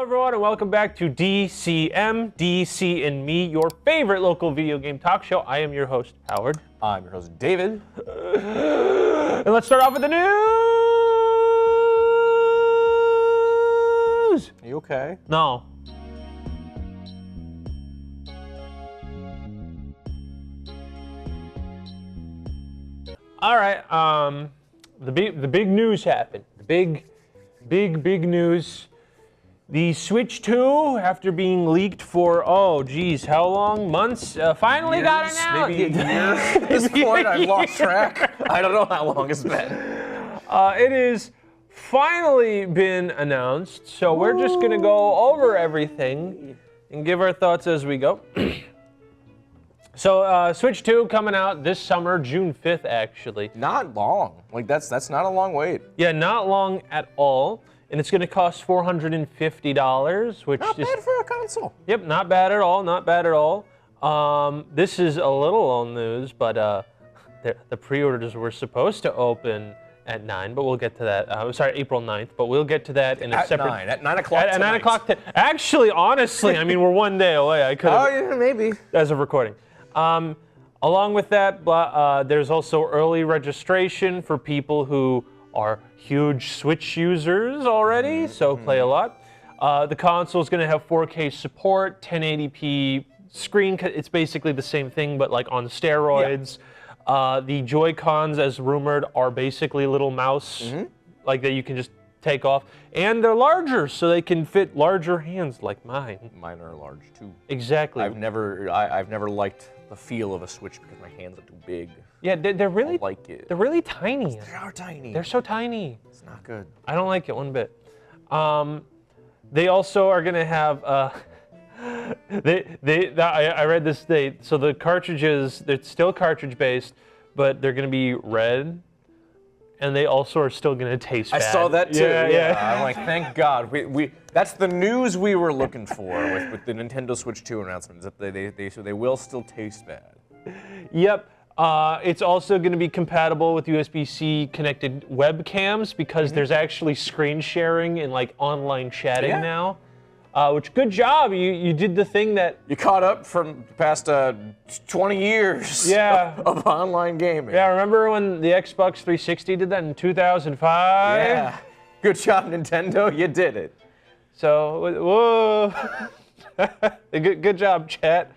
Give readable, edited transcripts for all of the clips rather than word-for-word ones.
Hello everyone and welcome back to DCM, DC and Me, your favorite local video game talk show. I am your host, Howard. I'm your host, David. And let's start off with the news! Are you okay? No. All right, the big news happened. The big news. The Switch 2, after being leaked for, how long? Months? Finally got announced. Maybe a year at this point. I've lost track. I don't know how long it's been. It has finally been announced, so we're just going to go over everything and give our thoughts as we go. So, Switch 2 coming out this summer, June 5th, actually. Not long. Like, that's not a long wait. Yeah, not long at all. And it's going to cost $450, which not bad for a console. Yep, not bad at all, not bad at all. This is a little old news, but the pre-orders were supposed to open at 9, but we'll get to that. Sorry, April 9th, but we'll get to that in a separate... At 9 o'clock At 9 o'clock. Actually, honestly, I mean, we're one day away. I could have... Oh, yeah, maybe. As of recording. Along with that, there's also early registration for people who are huge Switch users already, so play a lot. The console is going to have 4K support, 1080p screen. It's basically the same thing, but like on steroids. Yeah. The Joy-Cons, as rumored, are basically a little mouse, like that you can just take off. And they're larger, so they can fit larger hands like mine. Mine are large, too. Exactly. I've never liked the feel of a Switch because my hands are too big. Yeah, they're really like it. They're really tiny. They are tiny. They're so tiny. It's not good. I don't like it one bit. They also are gonna have I read this date. So the cartridges, they're still cartridge based, but they're gonna be red, and they also are still gonna taste bad. I saw that too. Yeah. I'm like, thank God. We that's the news we were looking for with the Nintendo Switch 2 announcement. Is that they will still taste bad. Yep. It's also going to be compatible with USB-C connected webcams because there's actually screen sharing and like online chatting now. Which, good job, you did the thing that... You caught up from the past 20 years of online gaming. Yeah, remember when the Xbox 360 did that in 2005? Yeah. Good job, Nintendo, you did it. So, whoa. good job, chat.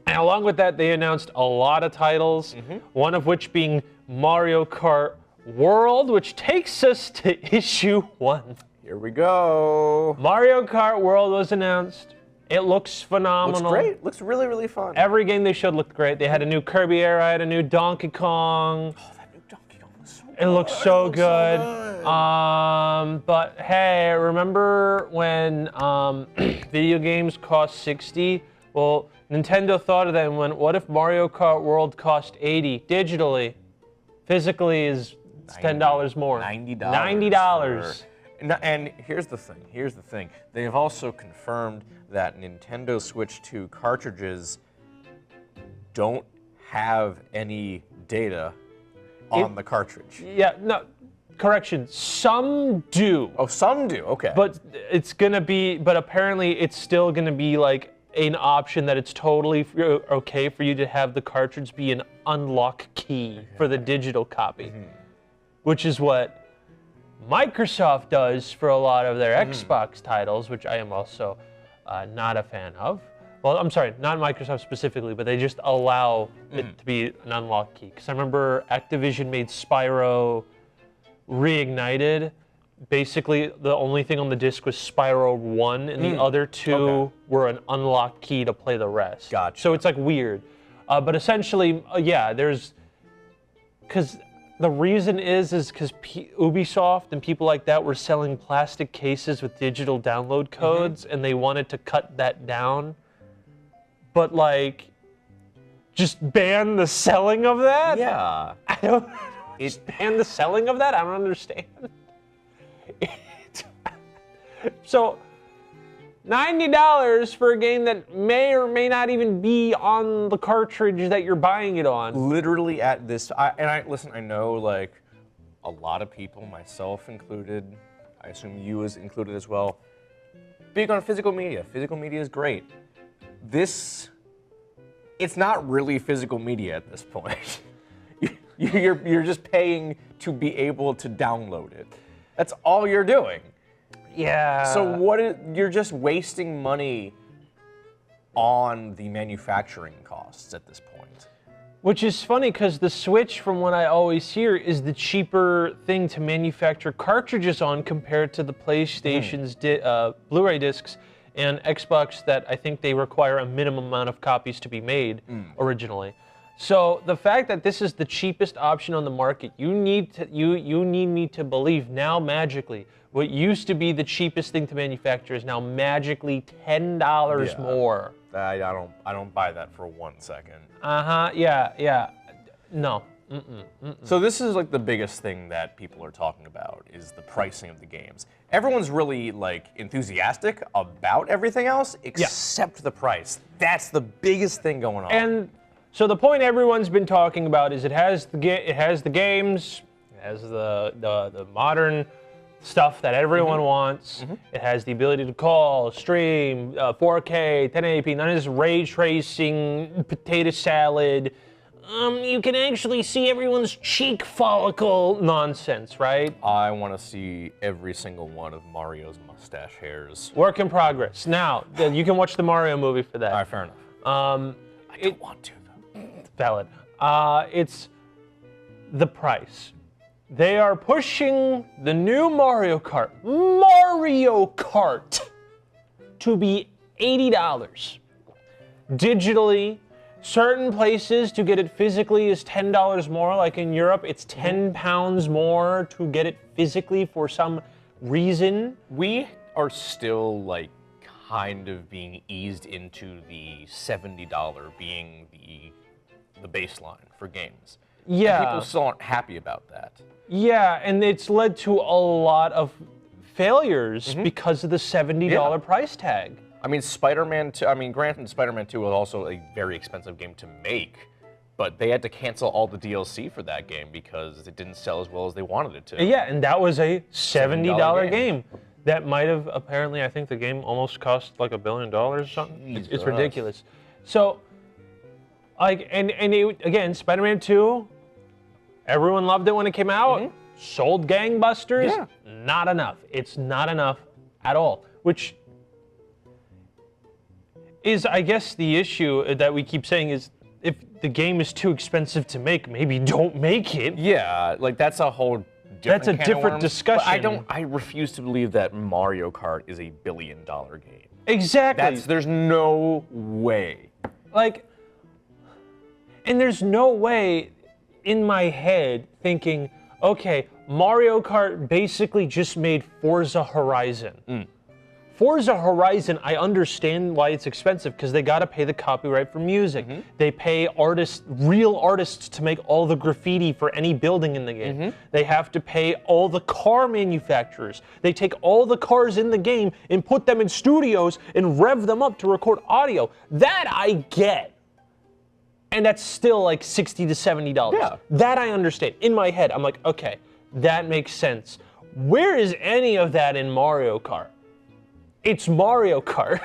And along with that, they announced a lot of titles, one of which being Mario Kart World, which takes us to issue 1. Here we go. Mario Kart World was announced. It looks phenomenal. Looks great. Looks really, really fun. Every game they showed looked great. They had a new Kirby era, had a new Donkey Kong. Oh, that new Donkey Kong was so good. It looks so good. But hey, remember when video games cost $60? Well, Nintendo thought of that and went, what if Mario Kart World cost $80 digitally? Physically is $10 more. $90. $90. And here's the thing. They have also confirmed that Nintendo Switch 2 cartridges don't have any data on the cartridge. Yeah, no, correction, some do. Oh, some do, okay. But apparently it's still gonna be like an option that it's totally okay for you to have the cartridge be an unlock key for the digital copy, which is what Microsoft does for a lot of their Xbox titles, which I am also not a fan of. Well, I'm sorry, not Microsoft specifically, but they just allow it to be an unlock key. Because I remember Activision made Spyro Reignited. Basically, the only thing on the disc was Spyro 1, and the other two were an unlock key to play the rest. Gotcha. So it's like weird. But essentially, there's... Because the reason is because Ubisoft and people like that were selling plastic cases with digital download codes, and they wanted to cut that down. But, like, just ban the selling of that? Yeah. Just ban the selling of that? I don't understand. So, $90 for a game that may or may not even be on the cartridge that you're buying it on. Literally at this, listen, I know like a lot of people, myself included, I assume you is included as well. Big on physical media. Physical media is great. It's not really physical media at this point. You're just paying to be able to download it. That's all you're doing. Yeah. So you're just wasting money on the manufacturing costs at this point. Which is funny because the Switch, from what I always hear, is the cheaper thing to manufacture cartridges on compared to the PlayStation's Blu-ray discs and Xbox that I think they require a minimum amount of copies to be made originally. So the fact that this is the cheapest option on the market, you need me to believe now magically what used to be the cheapest thing to manufacture is now magically $10 more. I don't buy that for 1 second. Yeah. No. So this is like the biggest thing that people are talking about is the pricing of the games. Everyone's really like enthusiastic about everything else except the price. That's the biggest thing going on. And so the point everyone's been talking about is it has the games, it has the modern stuff that everyone wants. It has the ability to call, stream, 4K, 1080p, none of this ray tracing, potato salad. You can actually see everyone's cheek follicle nonsense, right? I want to see every single one of Mario's mustache hairs. Work in progress. Now, you can watch the Mario movie for that. All right, fair enough. I don't want to, though. Valid. It's the price. They are pushing the new Mario Kart to be $80. Digitally, certain places to get it physically is $10 more. Like in Europe, it's 10 pounds more to get it physically for some reason. We are still like kind of being eased into the $70 being the baseline for games. Yeah. And people still aren't happy about that. Yeah, and it's led to a lot of failures because of the $70 price tag. I mean, Spider-Man 2, granted, Spider-Man 2 was also a very expensive game to make, but they had to cancel all the DLC for that game because it didn't sell as well as they wanted it to. Yeah, and that was a $70 game. That might have, apparently, I think the game almost cost like $1 billion or something. It's ridiculous. So, like, again, Spider-Man 2, everyone loved it when it came out. Sold gangbusters. Yeah. Not enough. It's not enough at all. Which is, I guess, the issue that we keep saying is if the game is too expensive to make, maybe don't make it. Yeah, like that's a whole different That's a can of different worms. discussion. But I refuse to believe that Mario Kart is a $1 billion game. Exactly. There's no way. Like, and there's no way in my head thinking, okay, Mario Kart basically just made Forza Horizon. Forza Horizon, I understand why it's expensive because they got to pay the copyright for music. They pay real artists to make all the graffiti for any building in the game. They have to pay all the car manufacturers. They take all the cars in the game and put them in studios and rev them up to record audio. That I get. And that's still like $60 to $70. Yeah. That I understand. In my head, I'm like, okay, that makes sense. Where is any of that in Mario Kart? It's Mario Kart.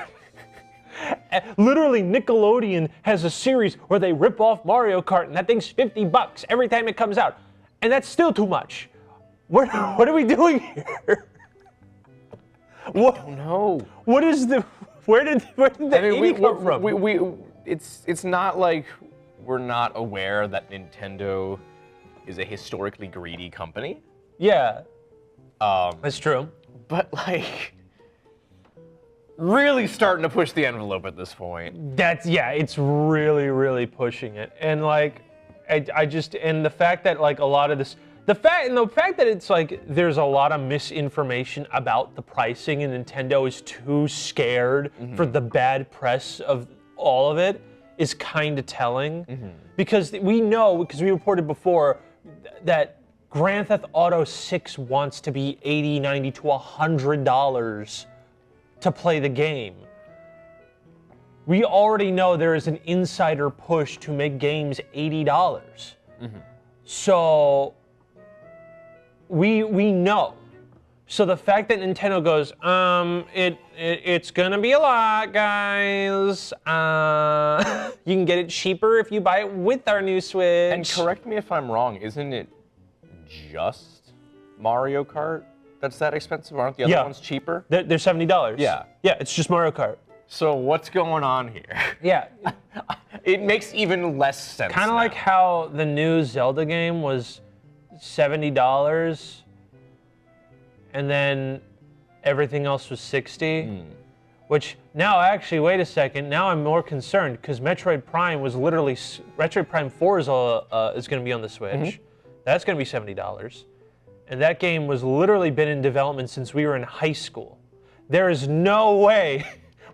Literally, Nickelodeon has a series where they rip off Mario Kart, and that thing's $50 every time it comes out. And that's still too much. What are we doing here? I don't know. What is the... Where did the 80 come from? It's not like we're not aware that Nintendo is a historically greedy company. Yeah. That's true. But like, really starting to push the envelope at this point. It's really, really pushing it. And like, and the fact that like a lot of this, the fact that it's like there's a lot of misinformation about the pricing and Nintendo is too scared for the bad press of all of it is kind of telling. Because we know, because we reported before, that Grand Theft Auto 6 wants to be $80, $90 to $100 to play the game. We already know there is an insider push to make games $80. So we know. So the fact that Nintendo goes, it's gonna be a lot, guys. You can get it cheaper if you buy it with our new Switch. And correct me if I'm wrong, isn't it just Mario Kart that's that expensive? Aren't the other ones cheaper? They're $70. Yeah. Yeah, it's just Mario Kart. So what's going on here? Yeah. It makes even less sense. Kind of like how the new Zelda game was $70, and then everything else was $60. Which now, actually, wait a second. Now I'm more concerned because Metroid Prime was literally Metroid Prime 4 is going to be on the Switch. That's going to be $70, and that game was literally been in development since we were in high school. There is no way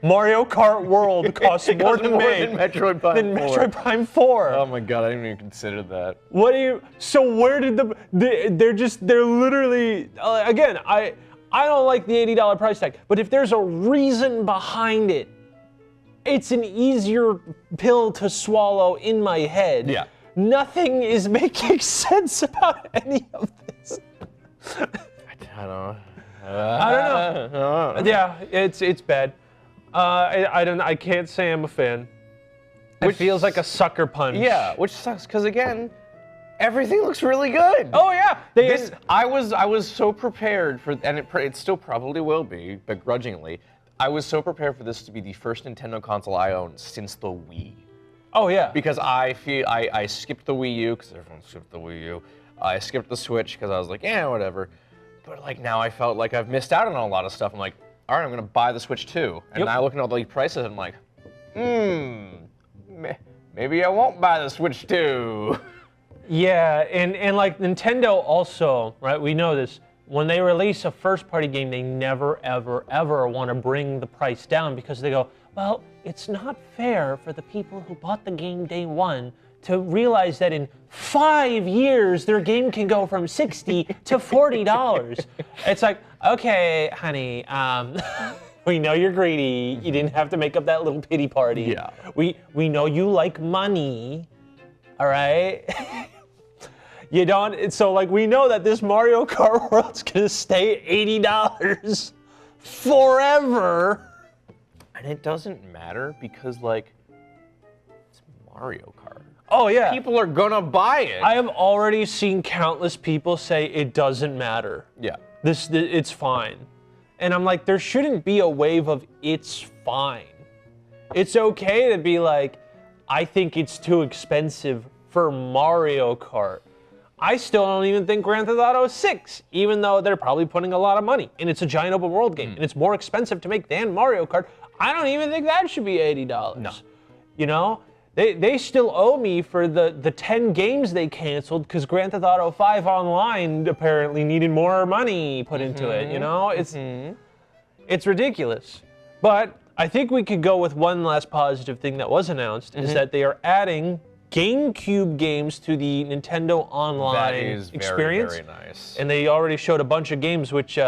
Mario Kart World costs more to make than Metroid Prime 4. Than Metroid Prime 4. Oh my god, I didn't even consider that. What do you? So where did they're literally again? I don't like the $80 price tag, but if there's a reason behind it, it's an easier pill to swallow in my head. Yeah. Nothing is making sense about any of this. I don't know. Yeah, it's bad. I can't say I'm a fan. It feels like a sucker punch. Yeah, which sucks because again, everything looks really good. Oh yeah, I was so prepared for, and it still probably will be, begrudgingly. I was so prepared for this to be the first Nintendo console I owned since the Wii. Oh yeah. Because I skipped the Wii U because everyone skipped the Wii U. I skipped the Switch because I was like, yeah, whatever. But like now I felt like I've missed out on a lot of stuff. I'm like, all right, I'm gonna buy the Switch 2. And now looking at all the prices, I'm like, maybe I won't buy the Switch 2. Yeah, and like Nintendo also, right? We know this. When they release a first-party game, they never, ever, ever want to bring the price down because they go, well, it's not fair for the people who bought the game day one to realize that in 5 years, their game can go from $60 to $40. It's like, okay, honey, we know you're greedy. You didn't have to make up that little pity party. Yeah. We know you like money, all right? You don't, so like we know that this Mario Kart World's gonna stay $80 forever. And it doesn't matter because like, it's Mario Kart. Oh yeah. People are gonna buy it. I have already seen countless people say it doesn't matter. Yeah. It's fine. And I'm like, there shouldn't be a wave of it's fine. It's okay to be like, I think it's too expensive for Mario Kart. I still don't even think Grand Theft Auto 6, even though they're probably putting a lot of money, and it's a giant open world game, and it's more expensive to make than Mario Kart. I don't even think that should be $80. No. You know? They still owe me for the 10 games they canceled because Grand Theft Auto 5 Online apparently needed more money put into it, you know? It's ridiculous. But I think we could go with one last positive thing that was announced, is that they are adding GameCube games to the Nintendo Online experience. Very nice. And they already showed a bunch of games, which,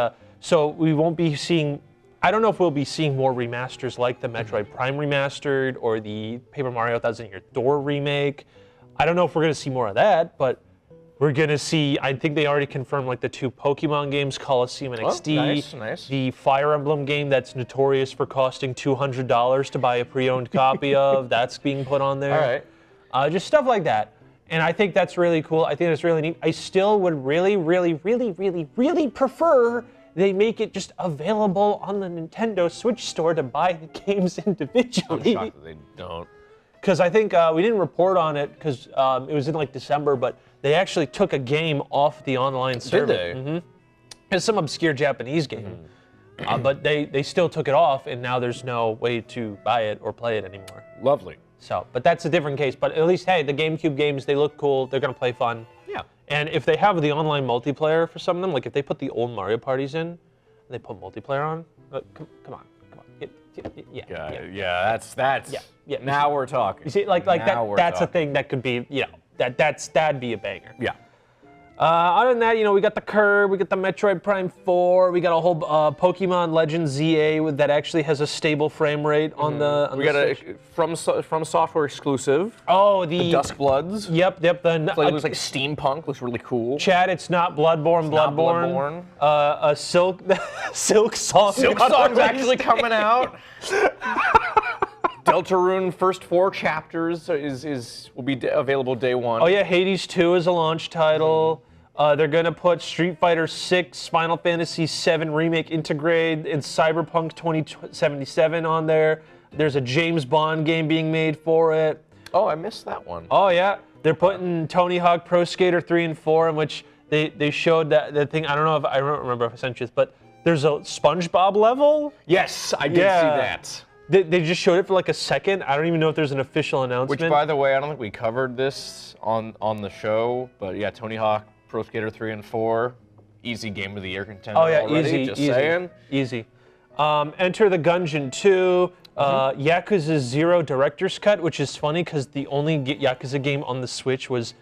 so we won't be seeing, I don't know if we'll be seeing more remasters like the Metroid Prime remastered or the Paper Mario Thousand Year Door remake. I don't know if we're gonna see more of that, but we're gonna see, I think they already confirmed like the 2 Pokemon games, Colosseum and XD. Nice. The Fire Emblem game that's notorious for costing $200 to buy a pre-owned copy of, that's being put on there. All right. Just stuff like that. And I think that's really cool. I think that's really neat. I still would really, really, really, really, really prefer they make it just available on the Nintendo Switch store to buy the games individually. I'm shocked that they don't. Because I think we didn't report on it because it was in like December, but they actually took a game off the online server. Did they? It's some obscure Japanese game. But they still took it off, and now there's no way to buy it or play it anymore. Lovely. So, but that's a different case. But at least, hey, the GameCube games, they look cool. They're going to play fun. Yeah. And if they have the online multiplayer for some of them, like if they put the old Mario parties in, and they put multiplayer on, come on. Yeah, that's. Yeah. Now we're talking. You see, like that's a thing that could be, you know, that'd be a banger. Yeah. Other than that, we got the Curb, we got the Metroid Prime 4, we got a whole Pokemon Legends ZA that actually has a stable frame rate on the. We got a from software exclusive. Oh, the Duskbloods. Yep. It looks like steampunk. Looks really cool. Chad, it's not Bloodborne. Not Bloodborne. A Silk Song. Silk Song's actually coming out. Deltarune first 4 chapters will be available day 1. Oh yeah, Hades 2 is a launch title. They're gonna put Street Fighter 6, Final Fantasy 7 Remake Integrate, and Cyberpunk 2077 on there. There's a James Bond game being made for it. Oh, I missed that one. Oh yeah, they're putting Tony Hawk Pro Skater 3 and 4, in which they showed that thing. I don't remember if I sent you this, but there's a SpongeBob level. Yes, I did see that. They just showed it for like a second. I don't even know if there's an official announcement. Which, by the way, I don't think we covered this on the show, but yeah, Tony Hawk Pro Skater 3 and 4, easy game of the year contender already. Saying. Easy. Enter the Gungeon 2, Yakuza 0 Director's Cut, which is funny because the only Yakuza game on the Switch was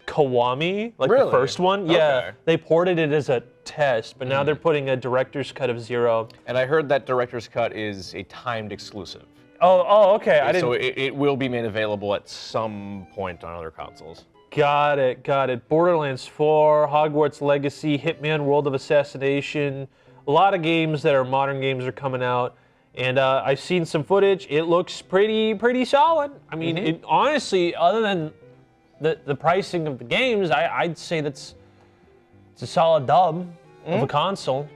Kiwami, the first one. Yeah, okay. They ported it as a test, but now they're putting a Director's Cut of 0. And I heard that Director's Cut is a timed exclusive. Oh, okay. I didn't. So it will be made available at some point on other consoles. Got it. Borderlands 4, Hogwarts Legacy, Hitman World of Assassination. A lot of games that are modern games are coming out. And I've seen some footage. It looks pretty solid. I mean, it honestly, other than the pricing of the games, I'd say it's a solid dub of a console.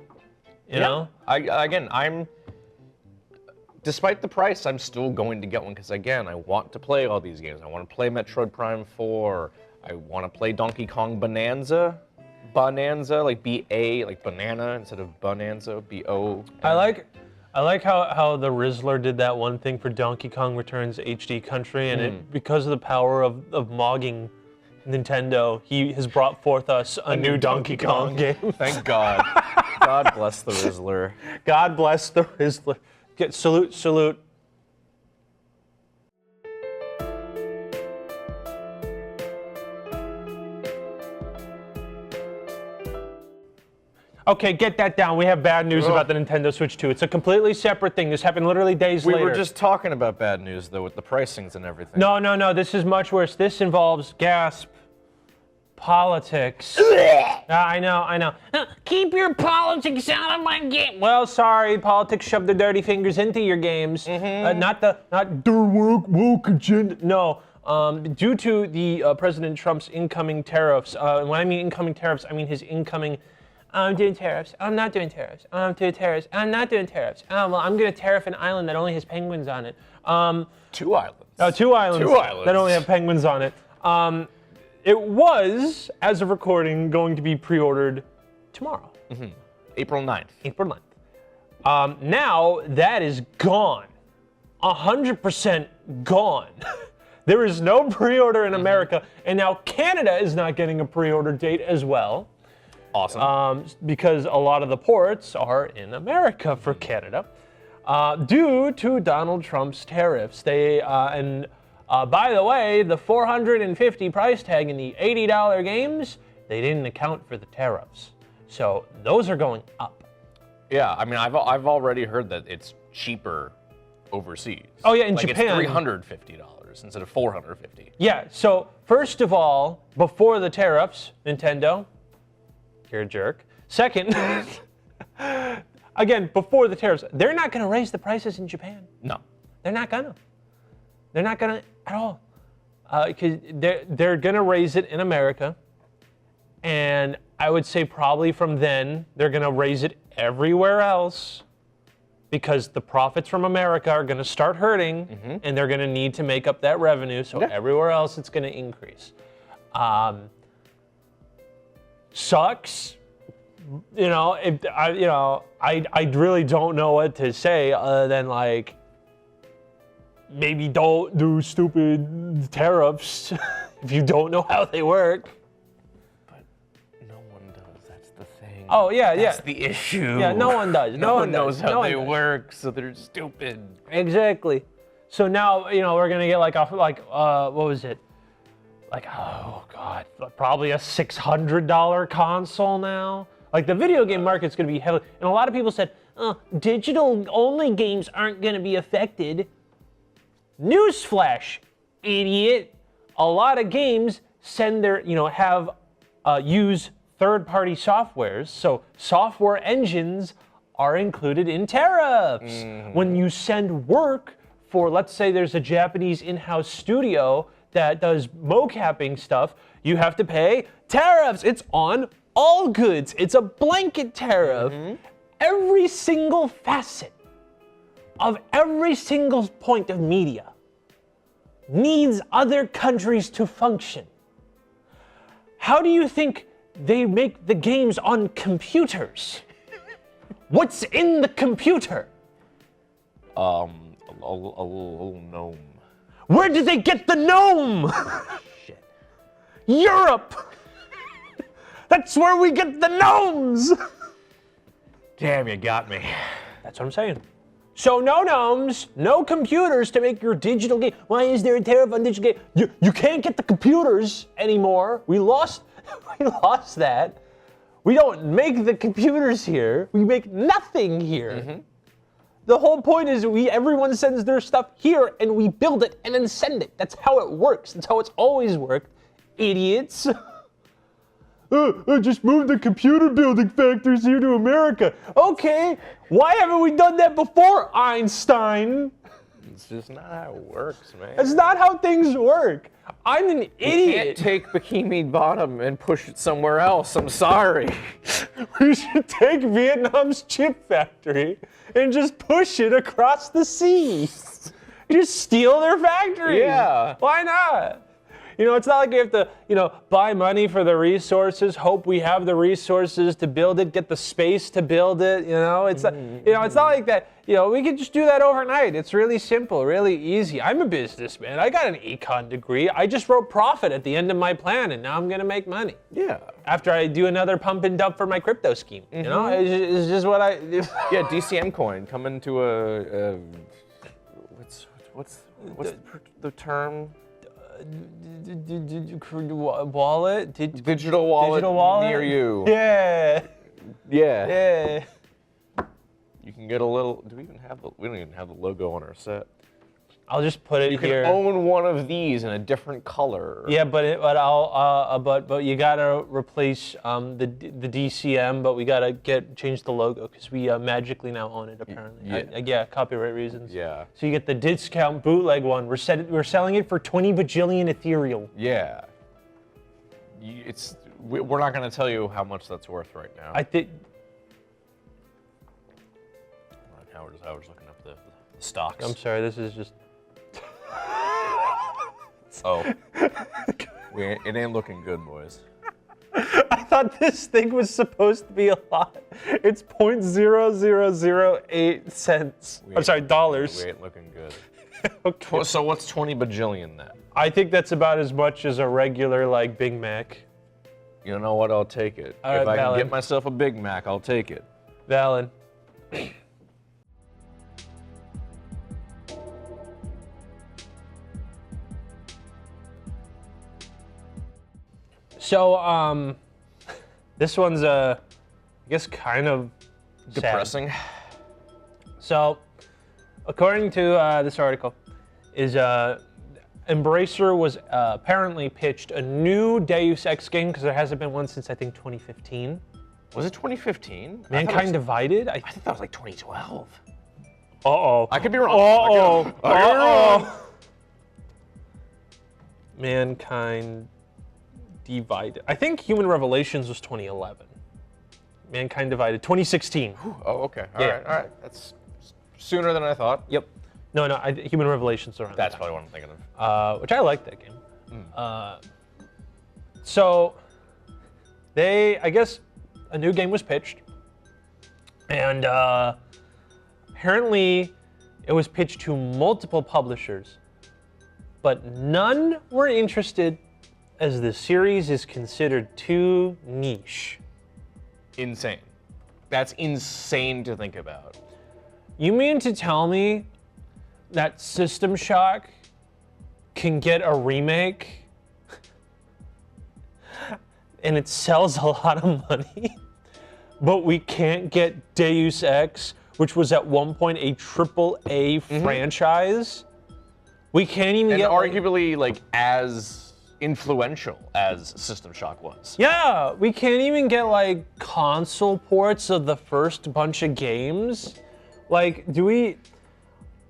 You know? Despite the price, I'm still going to get one because, again, I want to play all these games. I want to play Metroid Prime 4. I want to play Donkey Kong Bonanza, like B-A, like banana instead of Bonanza, B-O. I like how the Rizzler did that one thing for Donkey Kong Returns HD Country, and because of the power of mogging Nintendo, he has brought forth us a new Donkey Kong game. Thank God. God bless the Rizzler. God bless the Rizzler. Salute. Okay, get that down. We have bad news about the Nintendo Switch 2. It's a completely separate thing. This happened literally days later. We were just talking about bad news, though, with the pricings and everything. No. This is much worse. This involves, politics. I know. Keep your politics out of my game. Well, sorry, politics shoved their dirty fingers into your games. Not their woke agenda. No. Due to the President Trump's incoming tariffs. When I mean incoming tariffs, I mean his incoming. I'm doing tariffs. I'm not doing tariffs. I'm doing tariffs. I'm not doing tariffs. Well, I'm going to tariff an island that only has penguins on it. 2 islands. Two islands. 2 islands. That only have penguins on it. It was, as of recording, going to be pre-ordered tomorrow. April 9th. Now, that is gone. 100% gone. There is no pre-order in America, and now Canada is not getting a pre-order date as well. Awesome. Because a lot of the ports are in America for Canada, due to Donald Trump's tariffs. By the way, the $450 price tag in the $80 games, they didn't account for the tariffs. So those are going up. Yeah, I mean, I've already heard that it's cheaper overseas. Oh yeah, in Japan. It's $350 instead of $450. Yeah, so first of all, before the tariffs, Nintendo, you're a jerk. Second, again, before the tariffs, they're not going to raise the prices in Japan. No. They're not going to. They're not going to at all. Because they're going to raise it in America. And I would say probably from then, they're going to raise it everywhere else. Because the profits from America are going to start hurting. And they're going to need to make up that revenue. So everywhere else, it's going to increase. Sucks. I really don't know what to say other than like, maybe don't do stupid tariffs if you don't know how they work. But no one does. That's the thing. Oh yeah. That's the issue. Yeah, no one does. No one knows how they work, so they're stupid. Exactly. So now we're gonna get what was it? like, oh God, probably a $600 console now. Like the video game market's gonna be heavily, and a lot of people said, digital only games aren't gonna be affected. Newsflash, idiot. A lot of games send their, use third-party softwares, so software engines are included in tariffs. When you send work for, let's say there's a Japanese in-house studio that does mocapping stuff, you have to pay tariffs. It's on all goods. It's a blanket tariff. Every single facet of every single point of media needs other countries to function. How do you think they make the games on computers? What's in the computer? A little gnome. Where did they get the gnome? Shit. Europe! That's where we get the gnomes! Damn, you got me. That's what I'm saying. So no gnomes, no computers to make your digital game. Why is there a tariff on digital game? You can't get the computers anymore. We lost that. We don't make the computers here. We make nothing here. The whole point is everyone sends their stuff here and we build it and then send it. That's how it works. That's how it's always worked. Idiots. Just move the computer building factories here to America. Okay, why haven't we done that before, Einstein? It's just not how it works, man. That's not how things work. I'm an idiot. You can't take Bikini Bottom and push it somewhere else. I'm sorry. We should take Vietnam's chip factory and just push it across the sea. Just steal their factory. Yeah. Why not? It's not like you have to, buy money for the resources, hope we have the resources to build it, get the space to build it, It's not, it's not like that, we can just do that overnight. It's really simple, really easy. I'm a businessman. I got an econ degree. I just wrote profit at the end of my plan, and now I'm going to make money. Yeah. After I do another pump and dump for my crypto scheme, It's just what I do. Yeah, DCM coin coming to a what's the term? Wallet? Digital wallet near you. Yeah. Yeah. You can get a little. We don't even have the logo on our set. I'll just put it You here. can own one of these in a different color. Yeah, but you gotta replace the DCM, but we gotta change the logo because we magically now own it apparently. Yeah. Copyright reasons. Yeah. So you get the discount bootleg one. We're selling it for 20 bajillion ethereal. Yeah. We're not gonna tell you how much that's worth right now. I think. Howard's looking up the stocks. I'm sorry. This is just. Oh. It ain't looking good, boys. I thought this thing was supposed to be a lot. It's 0.0008 cents. I'm sorry, dollars. We ain't looking good. Okay. So what's 20 bajillion then? I think that's about as much as a regular Big Mac. You know what? I'll take it. All if right, I can Valid. get myself a Big Mac, I'll take it. Valid. So, this one's, I guess, kind of Depressing. sad. So, according to this article, Embracer was apparently pitched a new Deus Ex game because there hasn't been one since I think 2015. Was it 2015? Mankind Divided. I think that was like 2012. Uh-oh. I could be wrong. Uh-oh. I could be wrong. Mankind Divided. I think Human Revelations was 2011. Mankind Divided, 2016. Oh, okay. All Yeah. right. That's sooner than I thought. Yep. No, Human Revelations around. That's that probably what I'm thinking of. time. Which I like that game. So, I guess a new game was pitched. And apparently it was pitched to multiple publishers. But none were interested as the series is considered too niche. Insane. That's insane to think about. You mean to tell me that System Shock can get a remake and it sells a lot of money, but we can't get Deus Ex, which was at one point a AAA franchise. We can't even get arguably like as influential as System Shock was. Yeah, we can't even get like console ports of the first bunch of games. Like, do we?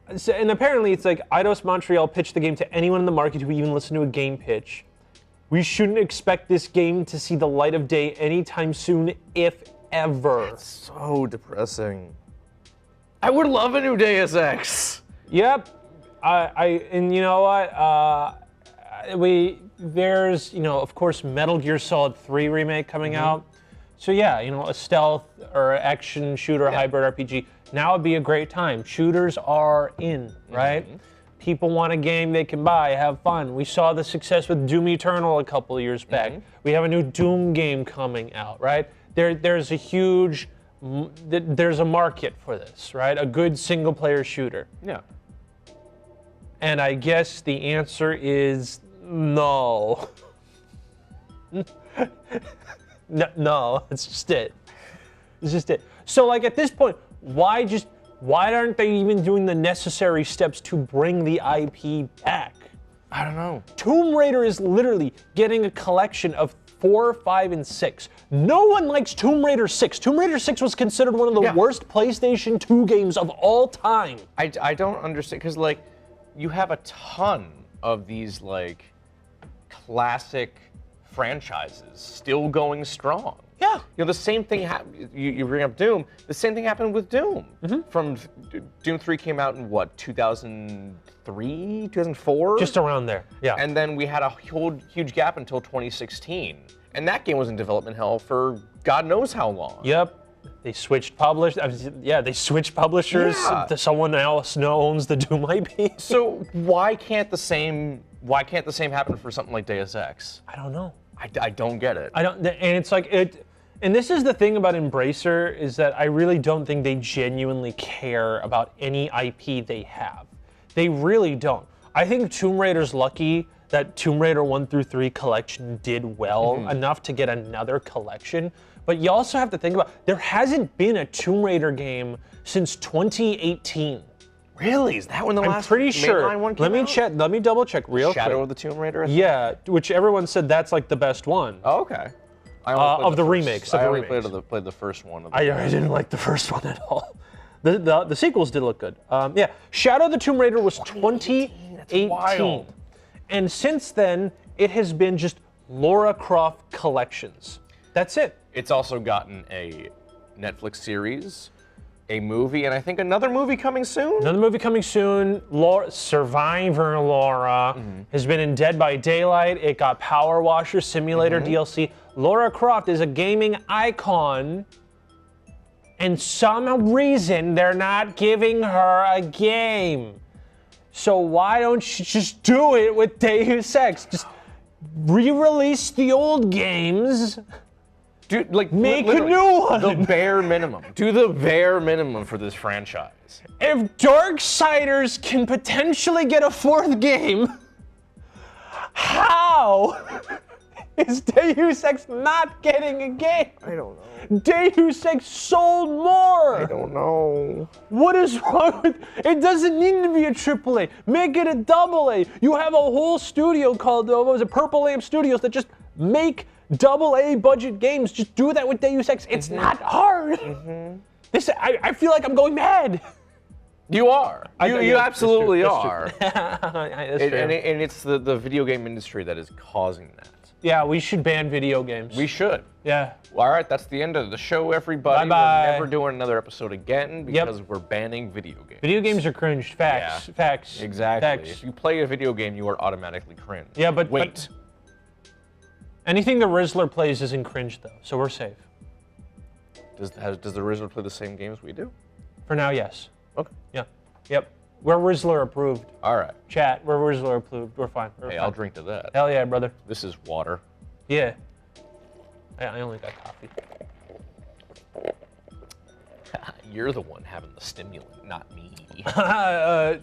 And apparently, it's like Eidos Montreal pitched the game to anyone in the market who even listened to a game pitch. We shouldn't expect this game to see the light of day anytime soon, if ever. It's so depressing. I would love a new Deus Ex. Yep. And you know what? There's, of course, Metal Gear Solid 3 remake coming out. So yeah, a stealth or action shooter hybrid RPG. Now would be a great time. Shooters are in, right? People want a game they can buy, have fun. We saw the success with Doom Eternal a couple of years back. We have a new Doom game coming out, right? There's a market for this, right? A good single player shooter. Yeah. And I guess the answer is no. No, it's just it. It's just it. So like at this point, why aren't they even doing the necessary steps to bring the IP back? I don't know. Tomb Raider is literally getting a collection of 4, 5, and 6. No one likes Tomb Raider 6. Tomb Raider 6 was considered one of the worst PlayStation 2 games of all time. I don't understand, because like, you have a ton of these like classic franchises still going strong. Yeah. The same thing happened. You bring up Doom. The same thing happened with Doom. From Doom 3 came out in what, 2003, 2004? Just around there. Yeah. And then we had a huge gap until 2016, and that game was in development hell for God knows how long. Yep. They switched publishers. They switched publishers to someone else owns the Doom IP. So why can't the same happen for something like Deus Ex? I don't know. I don't get it. I don't, and it's like it. And this is the thing about Embracer, is that I really don't think they genuinely care about any IP they have. They really don't. I think Tomb Raider's lucky that Tomb Raider 1 through 3 collection did well enough to get another collection. But you also have to think about, there hasn't been a Tomb Raider game since 2018. Really? Is that when the last pretty sure. mainline one came Let me out? check. Let me double check real quick. Shadow of the Tomb Raider? Yeah, which everyone said that's like the best one. Oh, okay. Of the remakes. I only played the first one. I didn't like the first one at all. The sequels did look good. Shadow of the Tomb Raider was 2018. That's wild. And since then, it has been just Lara Croft collections. That's it. It's also gotten a Netflix series, a movie, and I think another movie coming soon. Another movie coming soon. Survivor Laura has been in Dead by Daylight. It got Power Washer Simulator DLC. Lara Croft is a gaming icon, and some reason they're not giving her a game. So why don't you just do it with Deus Ex? Just re-release the old games. Dude, like make a new one. The bare minimum. Do the bare minimum for this franchise. If Darksiders can potentially get a 4th game, how is Deus Ex not getting a game? I don't know. Deus Ex sold more. I don't know. What is wrong with it? Doesn't need to be a AAA. Make it a AA. You have a whole studio called Purple Lamp Studios that just make AA budget games. Just do that with Deus Ex. It's not hard. I feel like I'm going mad. You are. You absolutely are. That's true. And it's the video game industry that is causing that. Yeah, we should ban video games. We should. Yeah. Well, all right, that's the end of the show, everybody. Bye-bye. We're never doing another episode again because we're banning video games. Video games are cringe. Facts. Yeah. Facts. Exactly. Facts. If you play a video game, you are automatically cringe. Yeah, but wait. Anything the Rizzler plays isn't cringe, though, so we're safe. Does the Rizzler play the same games we do? For now, yes. Okay. Yeah. Yep. We're Rizzler approved. All right. Chat, we're Rizzler approved. We're fine. Hey, I'll drink to that. Hell yeah, brother. This is water. Yeah. I only got coffee. You're the one having the stimulant, not me.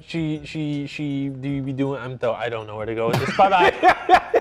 She do you be doing? I don't know where to go with this. Bye bye.